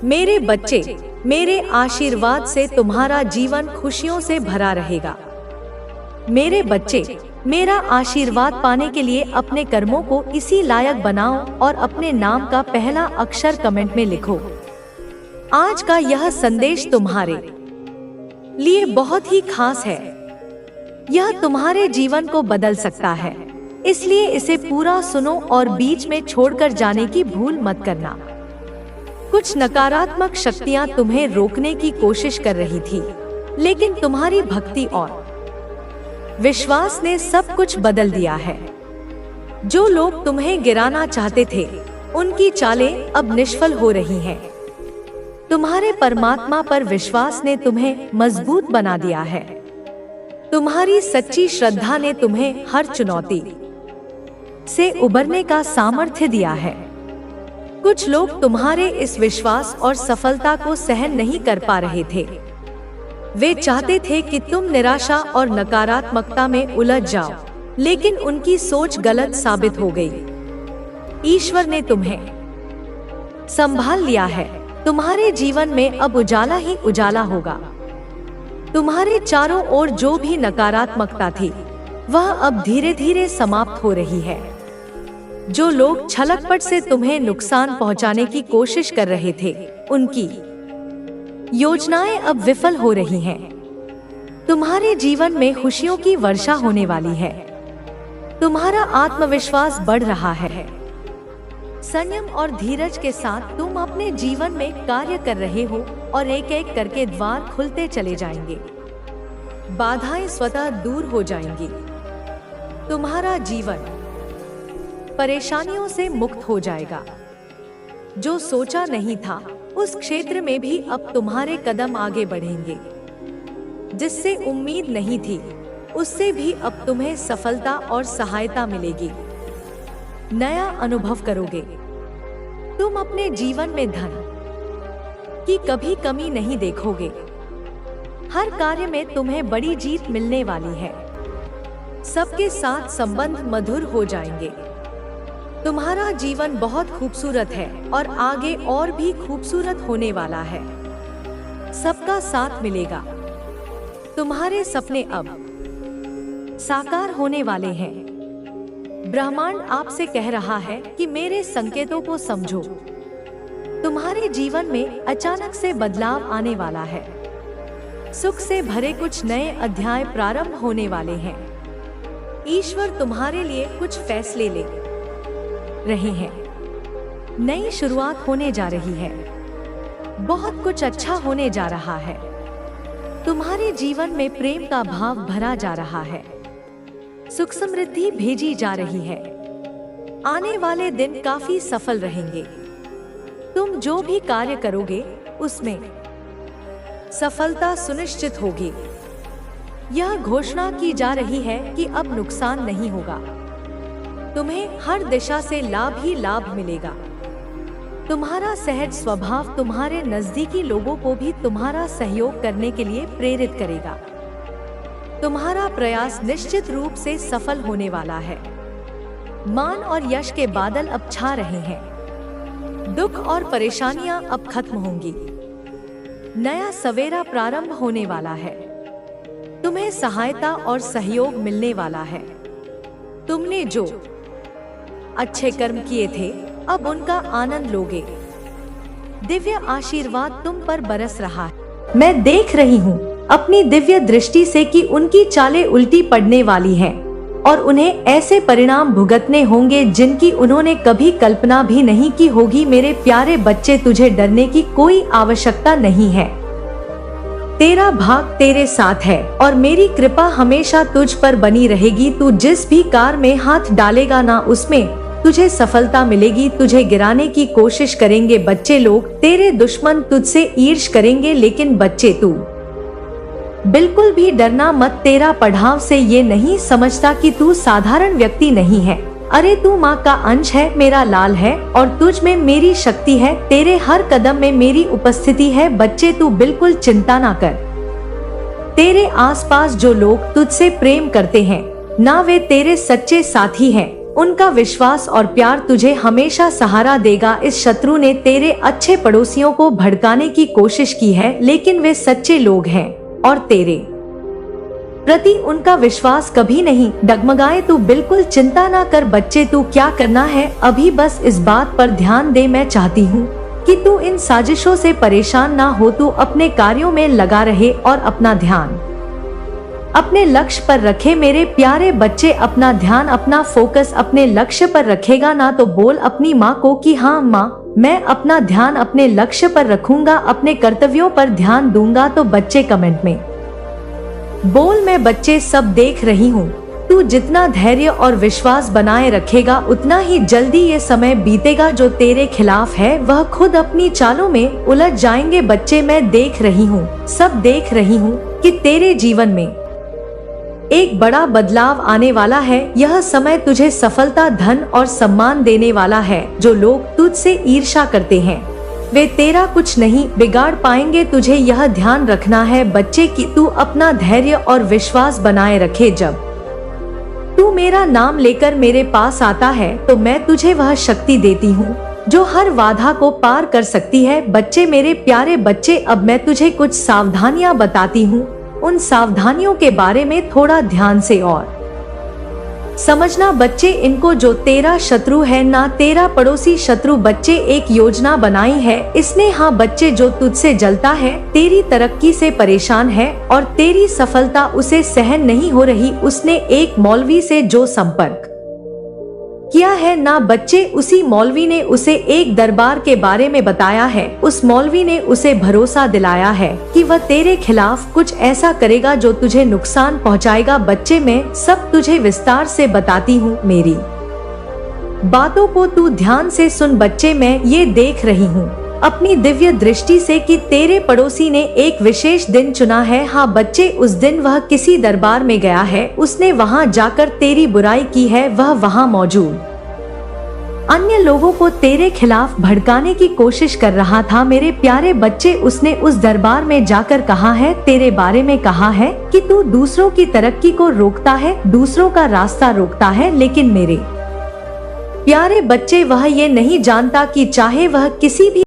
मेरे बच्चे, मेरे आशीर्वाद से तुम्हारा जीवन खुशियों से भरा रहेगा। मेरे बच्चे, मेरा आशीर्वाद पाने के लिए अपने कर्मों को इसी लायक बनाओ और अपने नाम का पहला अक्षर कमेंट में लिखो। आज का यह संदेश तुम्हारे लिए बहुत ही खास है। यह तुम्हारे जीवन को बदल सकता है, इसलिए इसे पूरा सुनो और बीच में छोड़कर जाने की भूल मत करना। कुछ नकारात्मक शक्तियां तुम्हें रोकने की कोशिश कर रही थी, लेकिन तुम्हारी भक्ति और विश्वास ने सब कुछ बदल दिया है। जो लोग तुम्हें गिराना चाहते थे, उनकी चालें अब निष्फल हो रही हैं। तुम्हारे परमात्मा पर विश्वास ने तुम्हें मजबूत बना दिया है। तुम्हारी सच्ची श्रद्धा ने तुम्हें हर चुनौती से उबरने का सामर्थ्य दिया है। कुछ लोग तुम्हारे इस विश्वास और सफलता को सहन नहीं कर पा रहे थे। वे चाहते थे कि तुम निराशा और नकारात्मकता में उलझ जाओ, लेकिन उनकी सोच गलत साबित हो गई। ईश्वर ने तुम्हें संभाल लिया है। तुम्हारे जीवन में अब उजाला ही उजाला होगा। तुम्हारे चारों ओर जो भी नकारात्मकता थी, वह अब धीरे धीरे समाप्त हो रही है। जो लोग छलकपट से तुम्हें नुकसान पहुंचाने की कोशिश कर रहे थे, उनकी योजनाएं अब विफल हो रही हैं। तुम्हारे जीवन में खुशियों की वर्षा होने वाली है। तुम्हारा आत्मविश्वास बढ़ रहा है। संयम और धीरज के साथ तुम अपने जीवन में कार्य कर रहे हो और एक एक करके द्वार खुलते चले जाएंगे। बाधाएं स्वतः दूर हो जाएंगी। तुम्हारा जीवन परेशानियों से मुक्त हो जाएगा। जो सोचा नहीं था, उस क्षेत्र में भी अब तुम्हारे कदम आगे बढ़ेंगे। जिससे उम्मीद नहीं थी, उससे भी अब तुम्हें सफलता और सहायता मिलेगी। नया अनुभव करोगे। तुम अपने जीवन में धन की कभी कमी नहीं देखोगे। हर कार्य में तुम्हें बड़ी जीत मिलने वाली है। सबके साथ संबंध मधुर हो जाएंगे। तुम्हारा जीवन बहुत खूबसूरत है और आगे और भी खूबसूरत होने वाला है। सबका साथ मिलेगा। तुम्हारे सपने अब साकार होने वाले हैं। ब्रह्मांड आपसे कह रहा है कि मेरे संकेतों को समझो। तुम्हारे जीवन में अचानक से बदलाव आने वाला है। सुख से भरे कुछ नए अध्याय प्रारंभ होने वाले हैं। ईश्वर तुम्हारे लिए कुछ फैसले ले रहे हैं। नई शुरुआत होने जा रही है। बहुत कुछ अच्छा होने जा रहा है। तुम्हारे जीवन में प्रेम का भाव भरा जा रहा है। सुख समृद्धि भेजी जा रही है। आने वाले दिन काफी सफल रहेंगे। तुम जो भी कार्य करोगे, उसमें सफलता सुनिश्चित होगी। यह घोषणा की जा रही है कि अब नुकसान नहीं होगा। तुम्हें हर दिशा से लाभ ही लाभ मिलेगा। तुम्हारा सहज स्वभाव तुम्हारे नजदीकी लोगों को भी तुम्हारा सहयोग करने के लिए प्रेरित करेगा। तुम्हारा प्रयास निश्चित रूप से सफल होने वाला है। मान और यश के बादल अब छा रहे हैं। दुख और परेशानियां अब खत्म होंगी। नया सवेरा प्रारंभ होने वाला है। तुम्हें सहायता और सहयोग मिलने वाला है। तुमने जो अच्छे कर्म किए थे, अब उनका आनंद लोगे। दिव्य आशीर्वाद तुम पर बरस रहा है। मैं देख रही हूँ अपनी दिव्य दृष्टि से कि उनकी चालें उल्टी पड़ने वाली हैं और उन्हें ऐसे परिणाम भुगतने होंगे जिनकी उन्होंने कभी कल्पना भी नहीं की होगी। मेरे प्यारे बच्चे, तुझे डरने की कोई आवश्यकता नहीं है। तेरा भाग तेरे साथ है और मेरी कृपा हमेशा तुझ पर बनी रहेगी। तू जिस भी कार्य में हाथ डालेगा ना, उसमें तुझे सफलता मिलेगी। तुझे गिराने की कोशिश करेंगे बच्चे लोग, तेरे दुश्मन तुझसे ईर्ष्या करेंगे, लेकिन बच्चे तू बिल्कुल भी डरना मत। तेरा पढ़ाव से ये नहीं समझता कि तू साधारण व्यक्ति नहीं है। अरे तू माँ का अंश है, मेरा लाल है और तुझ में मेरी शक्ति है। तेरे हर कदम में मेरी उपस्थिति है। बच्चे तू बिल्कुल चिंता ना कर। तेरे आसपास जो लोग तुझसे प्रेम करते हैं, ना वे तेरे सच्चे साथी हैं उनका विश्वास और प्यार तुझे हमेशा सहारा देगा। इस शत्रु ने तेरे अच्छे पड़ोसियों को भड़काने की कोशिश की है, लेकिन वे सच्चे लोग हैं और तेरे प्रति उनका विश्वास कभी नहीं डगमगाए। तू बिल्कुल चिंता ना कर बच्चे, तू क्या करना है अभी बस इस बात पर ध्यान दे। मैं चाहती हूँ कि तू इन साजिशों से परेशान ना हो, तू अपने कार्यों में लगा रहे और अपना ध्यान अपने लक्ष्य पर रखे। मेरे प्यारे बच्चे, अपना ध्यान, अपना फोकस अपने लक्ष्य पर रखेगा ना तो बोल अपनी माँ को कि हाँ माँ, मैं अपना ध्यान अपने लक्ष्य पर रखूंगा, अपने कर्तव्यों पर ध्यान दूंगा। तो बच्चे कमेंट में बोल मैं बच्चे सब देख रही हूँ। तू जितना धैर्य और विश्वास बनाए रखेगा उतना ही जल्दी ये समय बीतेगा जो तेरे खिलाफ है वह खुद अपनी चालों में उलझ जाएंगे। बच्चे मैं देख रही हूँ, सब देख रही हूँ कि तेरे जीवन में एक बड़ा बदलाव आने वाला है। यह समय तुझे सफलता, धन और सम्मान देने वाला है। जो लोग तुझसे ईर्ष्या करते हैं वे तेरा कुछ नहीं बिगाड़ पाएंगे। तुझे यह ध्यान रखना है बच्चे कि तू अपना धैर्य और विश्वास बनाए रखे। जब तू मेरा नाम लेकर मेरे पास आता है तो मैं तुझे वह शक्ति देती हूँ जो हर बाधा को पार कर सकती है। बच्चे, मेरे प्यारे बच्चे, अब मैं तुझे कुछ सावधानियां बताती हूँ। उन सावधानियों के बारे में थोड़ा ध्यान से और समझना बच्चे। इनको जो तेरा शत्रु है ना तेरा पड़ोसी शत्रु बच्चे एक योजना बनाई है इसने। हाँ बच्चे, जो तुझसे जलता है, तेरी तरक्की से परेशान है और तेरी सफलता उसे सहन नहीं हो रही, उसने एक मौलवी से जो संपर्क किया है ना बच्चे, उसी मौलवी ने उसे एक दरबार के बारे में बताया है। उस मौलवी ने उसे भरोसा दिलाया है कि वह तेरे खिलाफ कुछ ऐसा करेगा जो तुझे नुकसान पहुंचाएगा। बच्चे, मैं सब तुझे विस्तार से बताती हूँ, मेरी बातों को तू ध्यान से सुन। बच्चे, मैं ये देख रही हूँ अपनी दिव्य दृष्टि से कि तेरे पड़ोसी ने एक विशेष दिन चुना है। हाँ बच्चे, उस दिन वह किसी दरबार में गया है, उसने वहाँ जाकर तेरी बुराई की है। वह वहाँ मौजूद अन्य लोगों को तेरे खिलाफ भड़काने की कोशिश कर रहा था। मेरे प्यारे बच्चे, उसने उस दरबार में जाकर कहा है, तेरे बारे में कहा है कि तू दूसरों की तरक्की को रोकता है, दूसरों का रास्ता रोकता है। लेकिन मेरे प्यारे बच्चे, वह ये नहीं जानता कि चाहे वह किसी भी